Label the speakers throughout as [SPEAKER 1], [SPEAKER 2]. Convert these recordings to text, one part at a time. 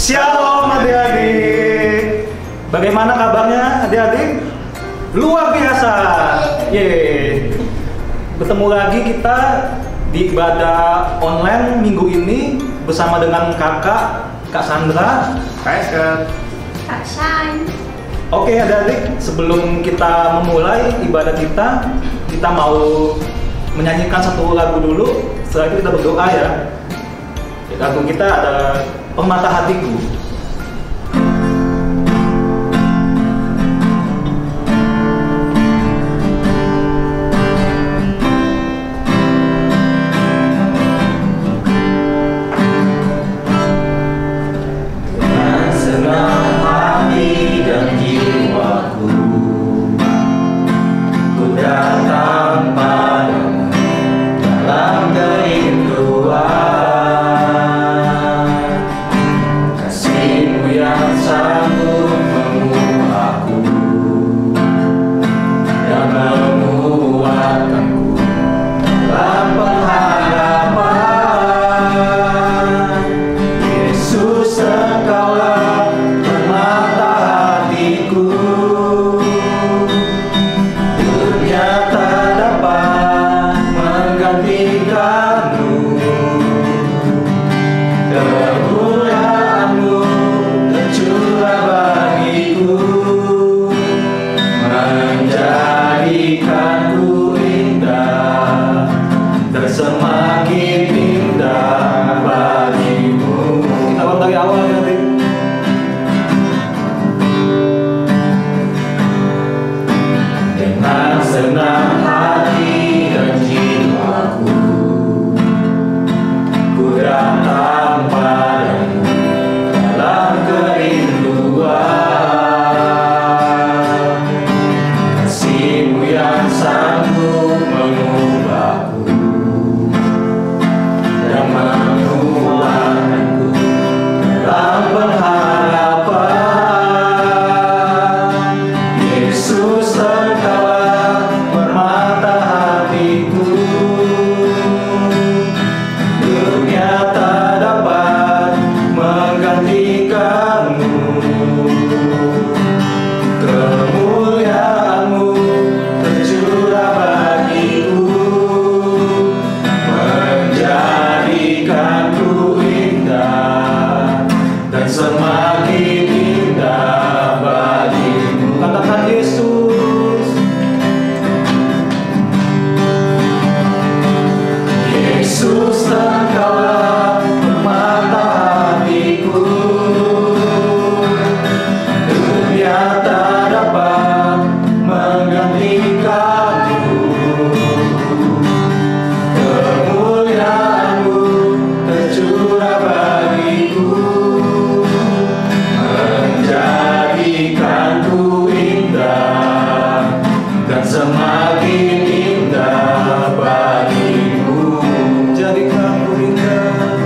[SPEAKER 1] Shalom adik-adik. Bagaimana kabarnya adik-adik? Luar biasa. Yeay. Bertemu lagi kita di ibadah online minggu ini bersama dengan Kak Sandra, Kak Esker,
[SPEAKER 2] Kak Shine.
[SPEAKER 1] Oke adik-adik, sebelum kita memulai ibadah kita mau menyanyikan satu lagu dulu. Setelah itu kita berdoa ya. Lagu kita ada Permata Hatiku.
[SPEAKER 3] Dengan senang hati dan jiwaku, ku datang padamu dalam kerinduan. Kasih-Mu yang sanggup mengubahku dan menguatkanku dalam pengharapan. Yesus, Engkaulah permata hatiku. Dunia tak dapat menggantikanmu. Kemuliaan-Mu tercurah bagiku, menjadikanku indah dan semakin indah bagimu.
[SPEAKER 1] Kita ulang dari awal ya adik.
[SPEAKER 3] Dengan senang hati dan jiwaku, ku datang padamu dalam kerinduan. Kasih-Mu yang sanggup mengubahku dan menguatkanku dalam pengharapan. Yesus, Engkaulah permata hatiku. Dunia tak dapat menggantikanmu. Kemuliaan-Mu tercurah bagiku, menjadikanku indah dan semakin indah bagimu.
[SPEAKER 1] Katakan Yesus.
[SPEAKER 3] Yesus, Engkaulah permata hatiku. Dunia tak dapat menggantikanmu. Kemuliaan-Mu tercurah bagiku, menjadikanku indah dan semakin indah bagimu.
[SPEAKER 1] Jadikanku indah.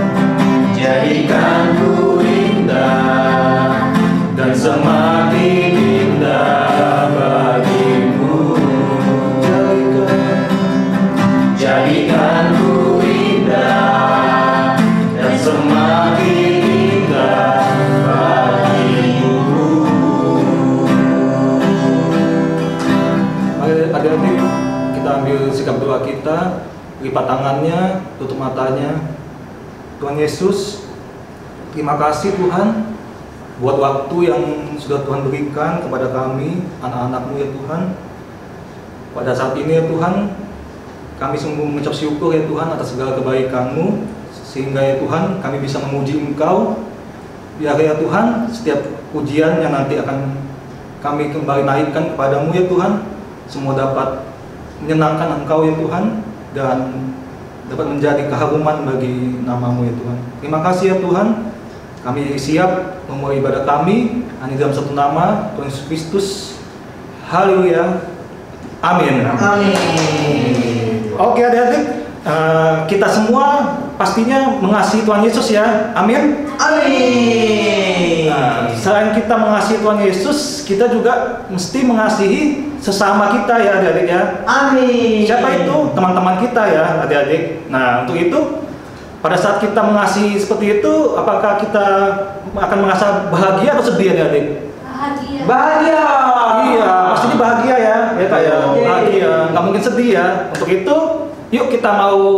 [SPEAKER 3] Jadikanku indah dan semakin indah bagimu. Jadikanku indah dan semakin indah bagimu.
[SPEAKER 1] Mari adik-adik kita ambil sikap doa kita, lipat tangannya, tutup matanya. Tuhan Yesus, terima kasih Tuhan buat waktu yang sudah Tuhan berikan kepada kami, anak-anak-Mu ya Tuhan. Pada saat ini ya Tuhan, kami sungguh mengucap syukur ya Tuhan atas segala kebaikan-Mu, sehingga ya Tuhan kami bisa memuji Engkau. Biar ya Tuhan setiap pujian yang nanti akan kami kembali naikkan kepadamu ya Tuhan, semua dapat menyenangkan Engkau ya Tuhan dan dapat menjadi keharuman bagi nama-Mu ya Tuhan. Terima kasih ya Tuhan. Kami siap memulai ibadah kami hanya dalam satu nama, Tuhan Yesus Kristus. Haleluya. Amin.
[SPEAKER 3] Amin.
[SPEAKER 1] Oke adik-adik, kita semua pastinya mengasihi Tuhan Yesus ya. Amin.
[SPEAKER 3] Amin.
[SPEAKER 1] Nah, selain kita mengasihi Tuhan Yesus, kita juga mesti mengasihi sesama kita ya adik-adik ya.
[SPEAKER 3] Amin.
[SPEAKER 1] Siapa itu? Teman-teman kita ya adik-adik. Nah untuk itu pada saat kita mengasihi seperti itu, apakah kita akan merasa bahagia atau sedih ya adik?
[SPEAKER 2] Bahagia.
[SPEAKER 3] Bahagia.
[SPEAKER 1] Iya, pastinya bahagia ya, ya kak ya, bahagia, nggak mungkin sedih ya. Untuk itu, yuk kita mau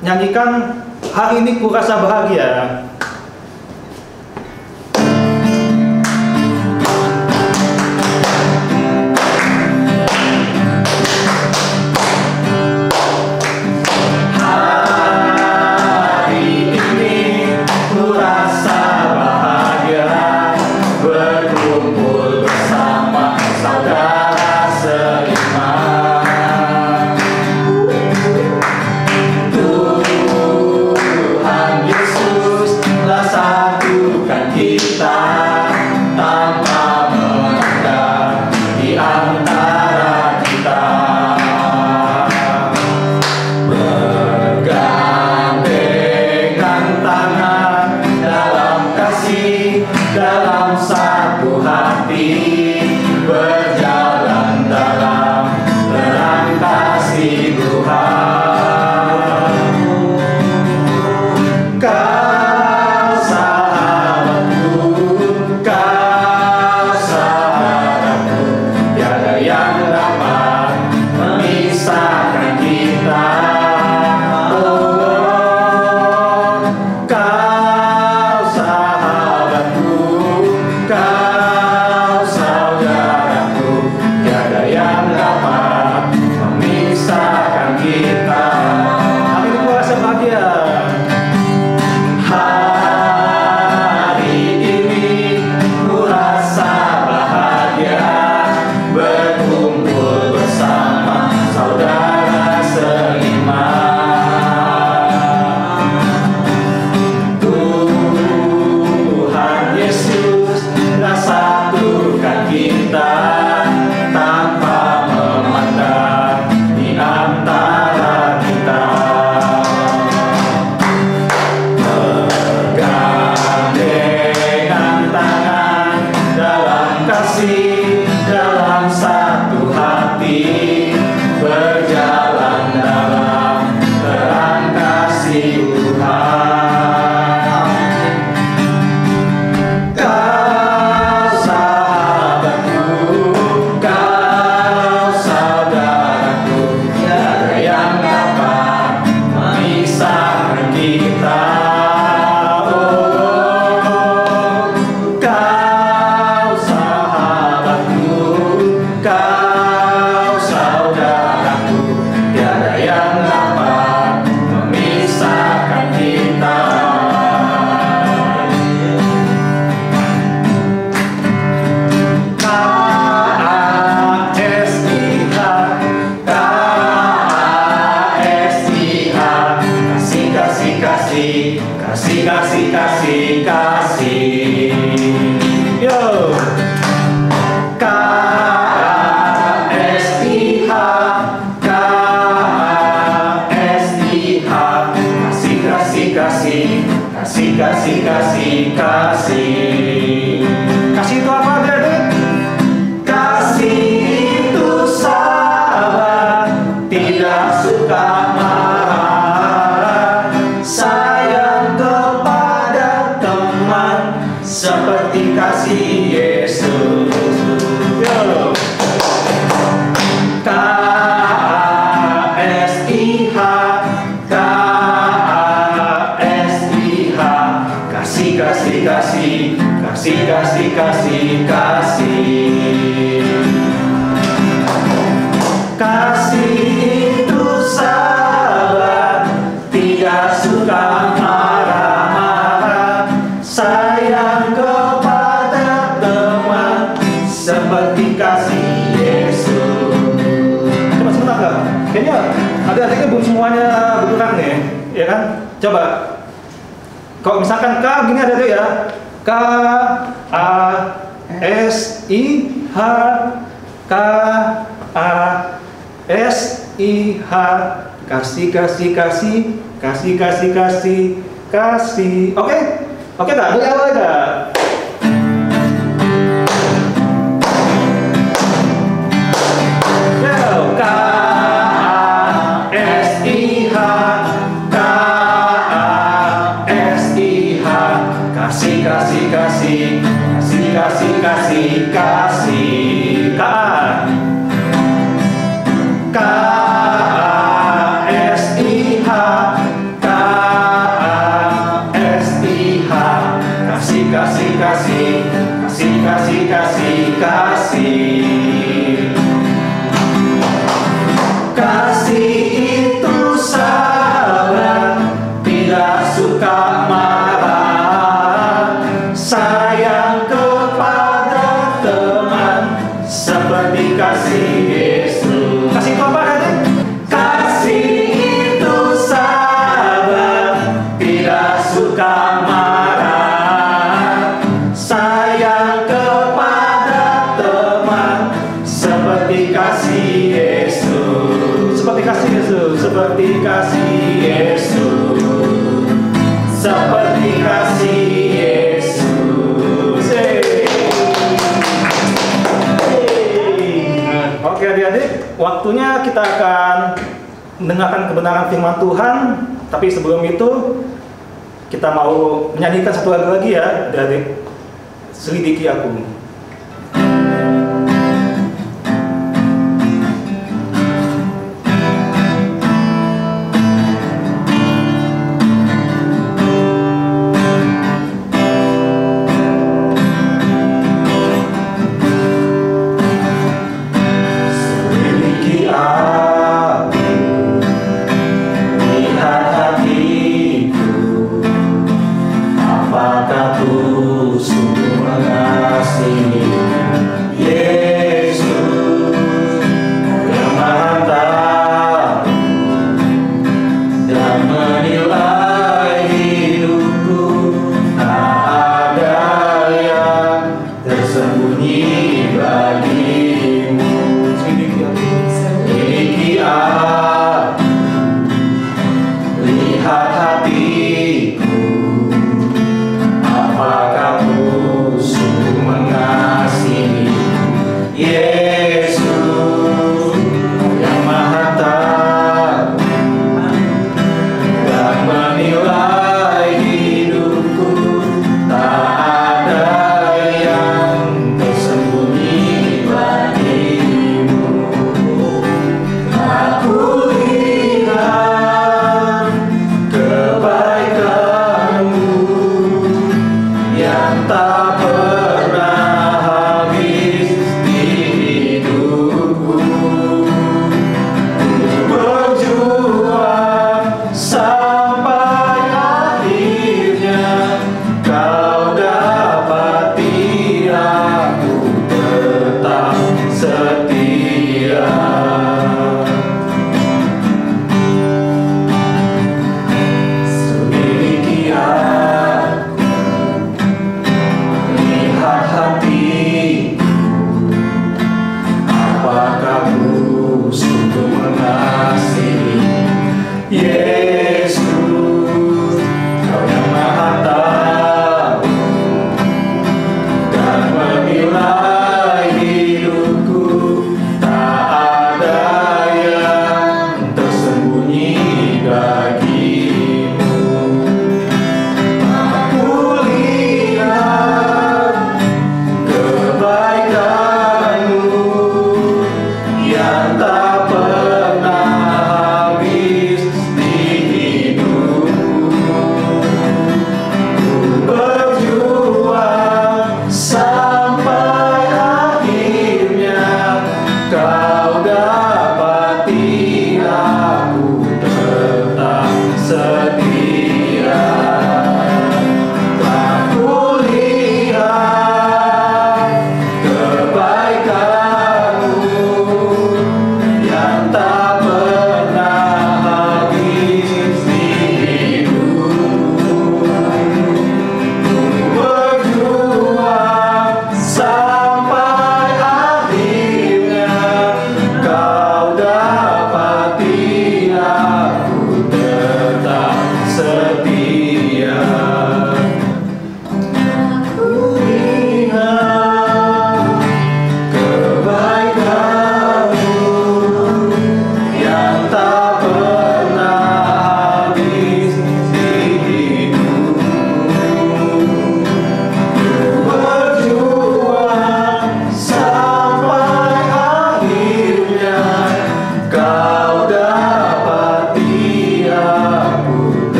[SPEAKER 1] nyanyikan hari ini ku rasa bahagia.
[SPEAKER 3] Dalam satu hati berjalan dalam terang kasih Tuhan. Kau sahabatku, kau sahabatku, tiada yang dapat memisahkan kita. Kau saudaraku, tiada yang dapat memisahkan kita.
[SPEAKER 1] Hari ini ku rasa bahagia.
[SPEAKER 3] Hari ini ku rasa bahagia, berkumpul bersama saudara seiman. Tuhan Yesus satukan kita tanpa memandang di antara kita. Bergandengan tangan dalam kasih, dalam satu hati, berjalan dalam terang kasih Tuhan. Kasih.
[SPEAKER 1] Yo.
[SPEAKER 3] KASIH, KASIH, kasih.
[SPEAKER 1] Kasih itu apa adik?
[SPEAKER 3] Kasih itu sabar, tidak suka marah, sayang kepada teman seperti kasih Yesus. Yo. KASIH, KASIH, kasih. Kasih itu sabar, tidak suka marah-marah, sayang kepada teman seperti kasih Yesus.
[SPEAKER 1] Coba sebentar kak. Kayaknya adik-adiknya belum semuanya berulang nih, ya kan? Coba. Kalau misalkan K gini adik-adik ya. K A S I H, K A S I H, kasih. Oke? Oke tak? Dari awal aja. Yo, K A S I H, K A
[SPEAKER 3] suka marah. Sayang kepada teman seperti kasih Yesus.
[SPEAKER 1] Kasih itu apa tadi?
[SPEAKER 3] Kasih itu sabar, tidak suka marah. Sayang kepada teman seperti kasih Yesus.
[SPEAKER 1] Seperti kasih Yesus.
[SPEAKER 3] Seperti kasih Yesus. Seperti kasih Yesus.
[SPEAKER 1] Oke adik-adik, waktunya kita akan mendengarkan kebenaran firman Tuhan. Tapi sebelum itu, kita mau menyanyikan satu lagu lagi ya adik-adik. Selidiki Aku.
[SPEAKER 3] Apakah ku sungguh mengasihi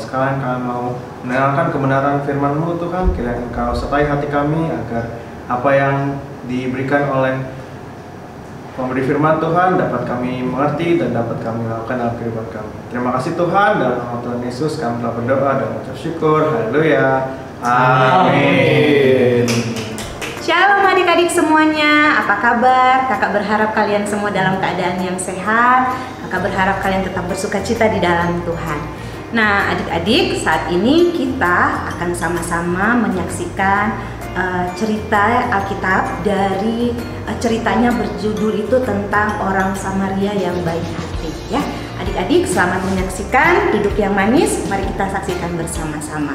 [SPEAKER 2] sekalian kami mau mendengarkan kebenaran firman-Mu Tuhan. Kiranya Engkau sertai hati kami agar apa yang diberikan oleh pemberi firman Tuhan dapat kami mengerti dan dapat kami lakukan dalam kehidupan kami. Terima kasih Tuhan, dalam nama Tuhan Yesus kami telah berdoa dan mengucap syukur. Haleluya. Amin.
[SPEAKER 4] Shalom adik-adik semuanya, apa kabar? Kakak berharap kalian semua dalam keadaan yang sehat. Kakak berharap kalian tetap bersuka cita di dalam Tuhan. Nah adik-adik, saat ini kita akan sama-sama menyaksikan cerita Alkitab dari ceritanya berjudul itu tentang orang Samaria yang baik hati ya. Adik-adik selamat menyaksikan, duduk yang manis, mari kita saksikan bersama-sama.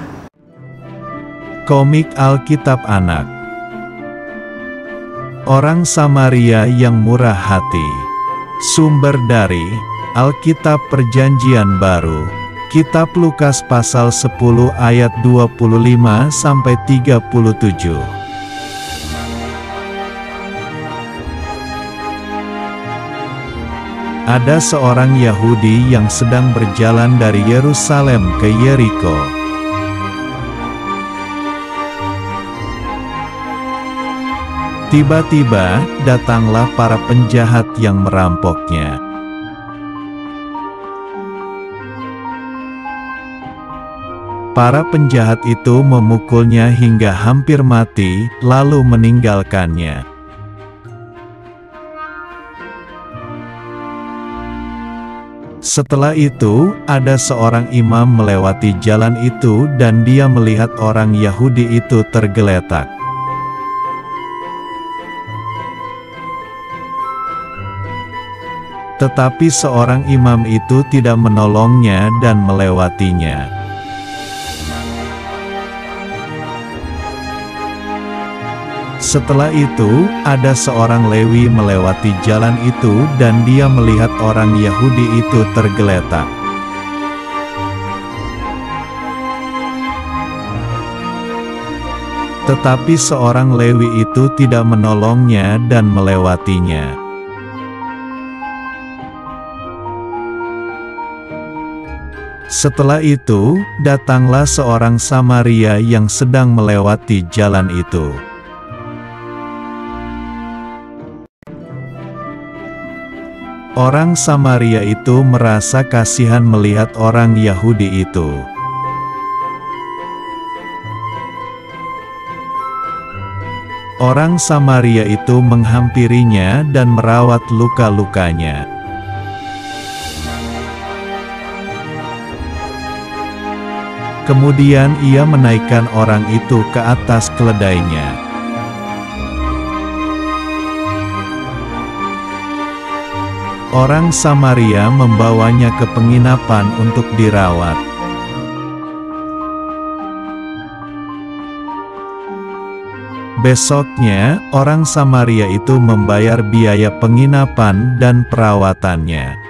[SPEAKER 5] Komik Alkitab Anak. Orang Samaria yang murah hati. Sumber dari Alkitab Perjanjian Baru, Kitab Lukas pasal 10 ayat 25-37. Ada seorang Yahudi yang sedang berjalan dari Yerusalem ke Yeriko. Tiba-tiba, datanglah para penjahat yang merampoknya. Para penjahat itu memukulnya hingga hampir mati, lalu meninggalkannya. Setelah itu, ada seorang imam melewati jalan itu dan dia melihat orang Yahudi itu tergeletak. Tetapi seorang imam itu tidak menolongnya dan melewatinya. Setelah itu, ada seorang Lewi melewati jalan itu dan dia melihat orang Yahudi itu tergeletak. Tetapi seorang Lewi itu tidak menolongnya dan melewatinya. Setelah itu, datanglah seorang Samaria yang sedang melewati jalan itu. Orang Samaria itu merasa kasihan melihat orang Yahudi itu. Orang Samaria itu menghampirinya dan merawat luka-lukanya. Kemudian ia menaikkan orang itu ke atas keledainya. Orang Samaria membawanya ke penginapan untuk dirawat. Besoknya, orang Samaria itu membayar biaya penginapan dan perawatannya.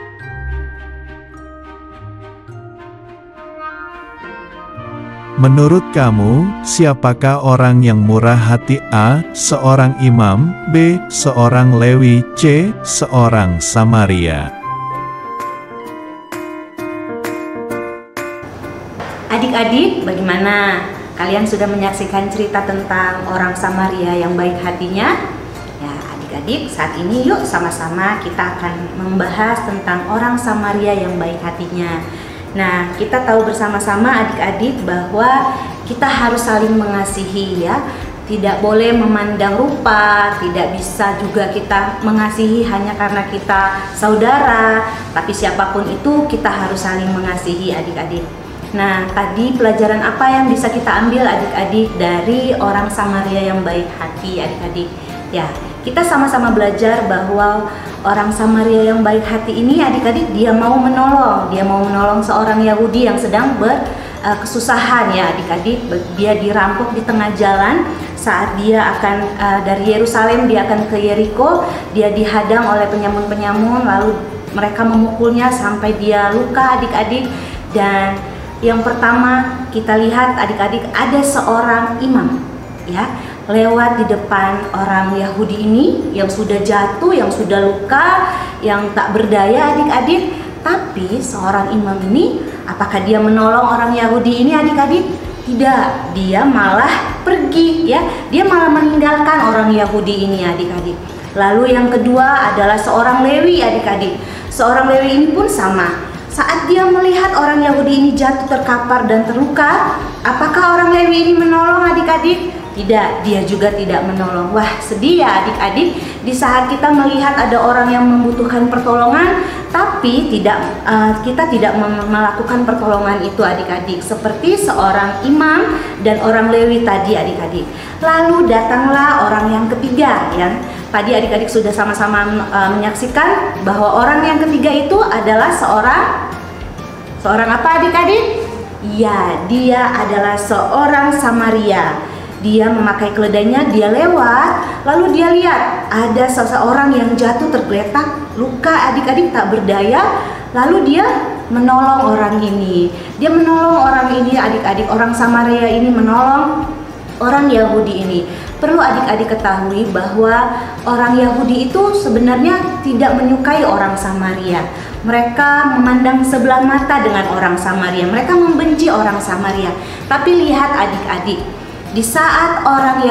[SPEAKER 5] Menurut kamu, siapakah orang yang murah hati? A. Seorang imam. B. Seorang Lewi. C. Seorang Samaria.
[SPEAKER 4] Adik-adik, bagaimana? Kalian sudah menyaksikan cerita tentang orang Samaria yang baik hatinya? Ya, adik-adik, saat ini yuk sama-sama kita akan membahas tentang orang Samaria yang baik hatinya. Nah, kita tahu bersama-sama adik-adik bahwa kita harus saling mengasihi ya. Tidak boleh memandang rupa, tidak bisa juga kita mengasihi hanya karena kita saudara. Tapi siapapun itu kita harus saling mengasihi adik-adik. Nah, tadi pelajaran apa yang bisa kita ambil adik-adik dari orang Samaria yang baik hati adik-adik? Ya, kita sama-sama belajar bahwa orang Samaria yang baik hati ini adik-adik dia mau menolong seorang Yahudi yang sedang berkesusahan ya adik-adik. Dia dirampok di tengah jalan saat dia akan dari Yerusalem dia akan ke Yeriko. Dia dihadang oleh penyamun-penyamun, lalu mereka memukulnya sampai dia luka adik-adik. Dan yang pertama kita lihat adik-adik ada seorang imam ya lewat di depan orang Yahudi ini yang sudah jatuh, yang sudah luka, yang tak berdaya adik-adik. Tapi seorang imam ini Apakah dia menolong orang Yahudi ini adik-adik? Tidak, dia malah pergi ya. Dia malah meninggalkan orang Yahudi ini adik-adik. Lalu yang kedua adalah seorang Lewi adik-adik. Seorang Lewi ini pun sama. Saat dia melihat orang Yahudi ini jatuh terkapar dan terluka, apakah orang Lewi ini menolong adik-adik? Tidak, dia juga tidak menolong. Wah, sedih ya adik-adik, di saat kita melihat ada orang yang membutuhkan pertolongan, tapi kita tidak melakukan pertolongan itu adik-adik. Seperti seorang imam dan orang Lewi tadi adik-adik. Lalu datanglah orang yang ketiga ya. Tadi adik-adik sudah sama-sama menyaksikan bahwa orang yang ketiga itu adalah seorang apa adik-adik? Ya, dia adalah seorang Samaria. Dia memakai keledainya, dia lewat, lalu dia lihat ada seseorang yang jatuh tergeletak, luka adik-adik tak berdaya, lalu dia menolong orang ini. Dia menolong orang ini adik-adik, orang Samaria ini menolong orang Yahudi ini. Perlu adik-adik ketahui bahwa orang Yahudi itu sebenarnya tidak menyukai orang Samaria. Mereka memandang sebelah mata dengan orang Samaria. Mereka membenci orang Samaria. Tapi lihat adik-adik, di saat seorang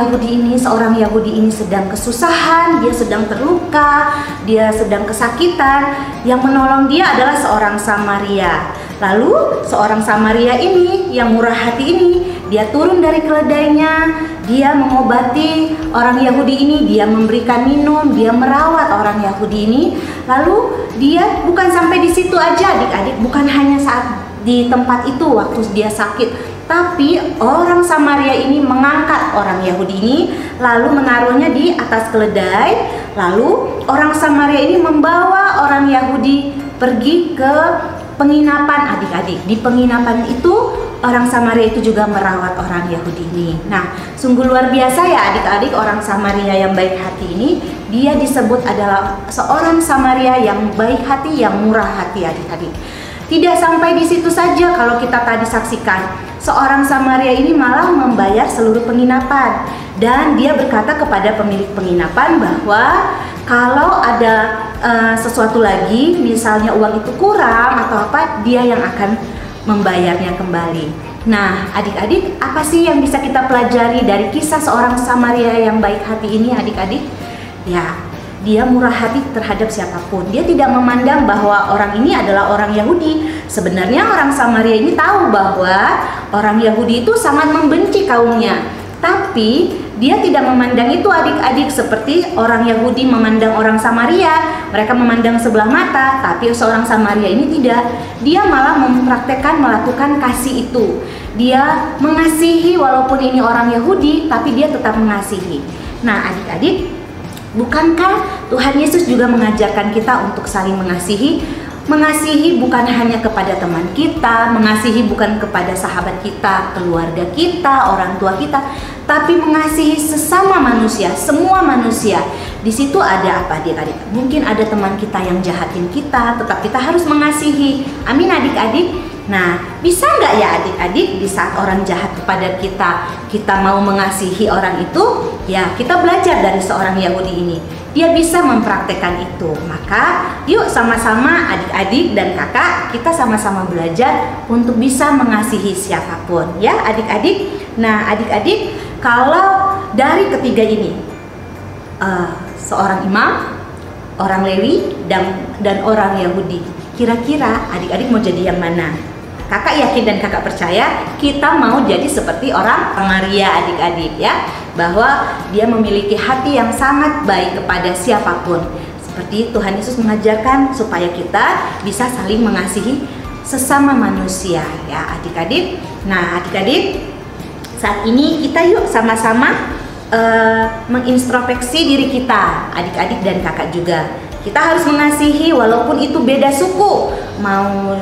[SPEAKER 4] Yahudi ini sedang kesusahan, dia sedang terluka, dia sedang kesakitan, yang menolong dia adalah seorang Samaria. Lalu seorang Samaria ini yang murah hati ini, dia turun dari keledainya, dia mengobati orang Yahudi ini, dia memberikan minum, dia merawat orang Yahudi ini. Lalu dia bukan sampai di situ aja adik-adik, bukan hanya saat di tempat itu waktu dia sakit, tapi orang Samaria ini mengangkat orang Yahudi ini, lalu menaruhnya di atas keledai. Lalu orang Samaria ini membawa orang Yahudi pergi ke penginapan adik-adik. Di penginapan itu orang Samaria itu juga merawat orang Yahudi ini. Nah, sungguh luar biasa ya adik-adik, orang Samaria yang baik hati ini. Dia disebut adalah seorang Samaria yang baik hati, yang murah hati adik-adik. Tidak sampai di situ saja, kalau kita tadi saksikan, seorang Samaria ini malah membayar seluruh penginapan. Dan dia berkata kepada pemilik penginapan bahwa kalau ada sesuatu lagi, misalnya uang itu kurang atau apa, dia yang akan membayarnya kembali. Nah adik-adik, apa sih yang bisa kita pelajari dari kisah seorang Samaria yang baik hati ini adik-adik? Ya, dia murah hati terhadap siapapun. Dia tidak memandang bahwa orang ini adalah orang Yahudi. Sebenarnya orang Samaria ini tahu bahwa orang Yahudi itu sangat membenci kaumnya. Tapi dia tidak memandang itu adik-adik seperti orang Yahudi memandang orang Samaria. Mereka memandang sebelah mata, tapi seorang Samaria ini tidak. Dia malah mempraktekkan melakukan kasih itu. Dia mengasihi walaupun ini orang Yahudi, tapi dia tetap mengasihi. Nah adik-adik, bukankah Tuhan Yesus juga mengajarkan kita untuk saling mengasihi? Mengasihi bukan hanya kepada teman kita, mengasihi bukan kepada sahabat kita, keluarga kita, orang tua kita, tapi mengasihi sesama manusia, semua manusia. Di situ ada apa adik-adik? Mungkin ada teman kita yang jahatin kita, tetap kita harus mengasihi. Amin adik-adik. Nah, bisa nggak ya adik-adik di saat orang jahat kepada kita, kita mau mengasihi orang itu? Ya, kita belajar dari seorang Yahudi ini. Dia bisa mempraktekkan itu. Maka yuk sama-sama adik-adik dan kakak, kita sama-sama belajar untuk bisa mengasihi siapapun. Ya adik-adik. Nah adik-adik, kalau dari ketiga ini, seorang imam, orang Lewi, dan orang Yahudi, kira-kira adik-adik mau jadi yang mana? Kakak yakin dan kakak percaya kita mau jadi seperti orang Samaria adik-adik ya, bahwa dia memiliki hati yang sangat baik kepada siapapun. Seperti Tuhan Yesus mengajarkan supaya kita bisa saling mengasihi sesama manusia ya adik-adik. Nah adik-adik, saat ini kita yuk sama-sama mengintrospeksi diri kita, adik-adik dan kakak juga. Kita harus mengasihi walaupun itu beda suku. Mau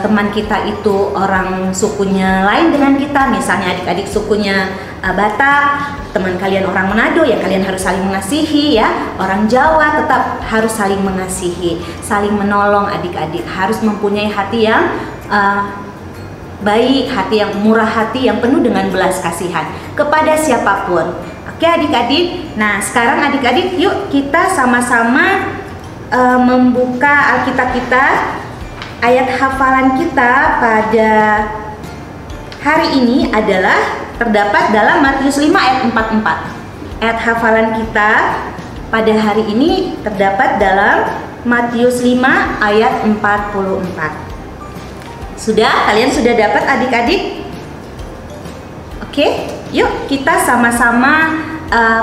[SPEAKER 4] teman kita itu orang sukunya lain dengan kita, misalnya adik-adik sukunya Batak, teman kalian orang Manado, ya kalian harus saling mengasihi ya. Orang Jawa tetap harus saling mengasihi, saling menolong adik-adik. Harus mempunyai hati yang baik, hati yang murah hati, yang penuh dengan belas kasihan kepada siapapun. Oke adik-adik. Nah sekarang adik-adik yuk kita sama-sama membuka Alkitab kita. ayat hafalan kita pada hari ini adalah terdapat dalam Matius 5 ayat 44. Ayat hafalan kita pada hari ini terdapat dalam Matius 5 ayat 44. Sudah? Kalian sudah dapat adik-adik? Oke, yuk kita sama-sama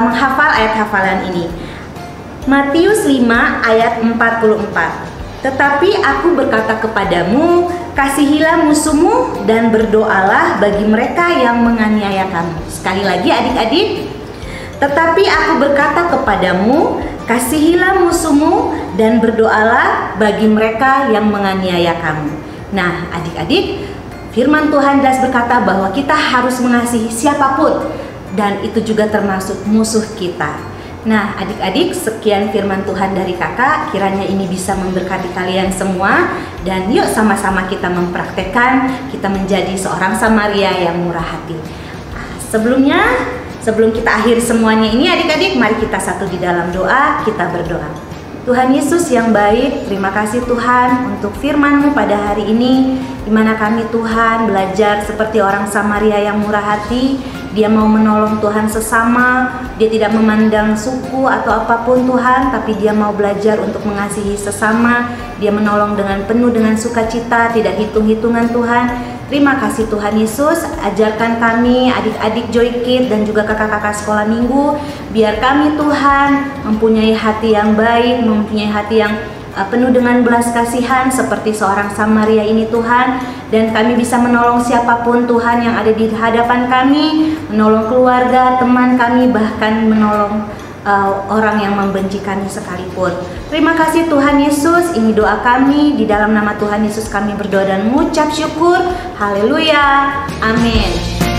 [SPEAKER 4] menghafal ayat hafalan ini. Matius 5 ayat 44. Tetapi aku berkata kepadamu, kasihilah musuhmu dan berdoalah bagi mereka yang menganiaya kamu. Sekali lagi adik-adik. Tetapi aku berkata kepadamu, kasihilah musuhmu dan berdoalah bagi mereka yang menganiaya kamu. Nah adik-adik, firman Tuhan jelas berkata bahwa kita harus mengasihi siapapun, dan itu juga termasuk musuh kita. Nah adik-adik, sekian firman Tuhan dari kakak, kiranya ini bisa memberkati kalian semua. Dan yuk sama-sama kita mempraktekkan, kita menjadi seorang Samaria yang murah hati. Nah, sebelum kita akhiri semuanya ini adik-adik, mari kita satu di dalam doa, kita berdoa. Tuhan Yesus yang baik, terima kasih Tuhan untuk firman-Mu pada hari ini, di mana kami Tuhan belajar seperti orang Samaria yang murah hati. Dia mau menolong Tuhan sesama, dia tidak memandang suku atau apapun Tuhan, tapi dia mau belajar untuk mengasihi sesama. Dia menolong dengan penuh dengan sukacita, tidak hitung-hitungan Tuhan. Terima kasih Tuhan Yesus, ajarkan kami adik-adik Joy Kid dan juga kakak-kakak sekolah minggu, biar kami Tuhan mempunyai hati yang baik, mempunyai hati yang penuh dengan belas kasihan seperti seorang Samaria ini Tuhan, dan kami bisa menolong siapapun Tuhan yang ada di hadapan kami, menolong keluarga, teman kami, bahkan menolong orang yang membenci kami sekalipun. Terima kasih Tuhan Yesus, ini doa kami, di dalam nama Tuhan Yesus kami berdoa dan mengucap syukur. Haleluya, amin.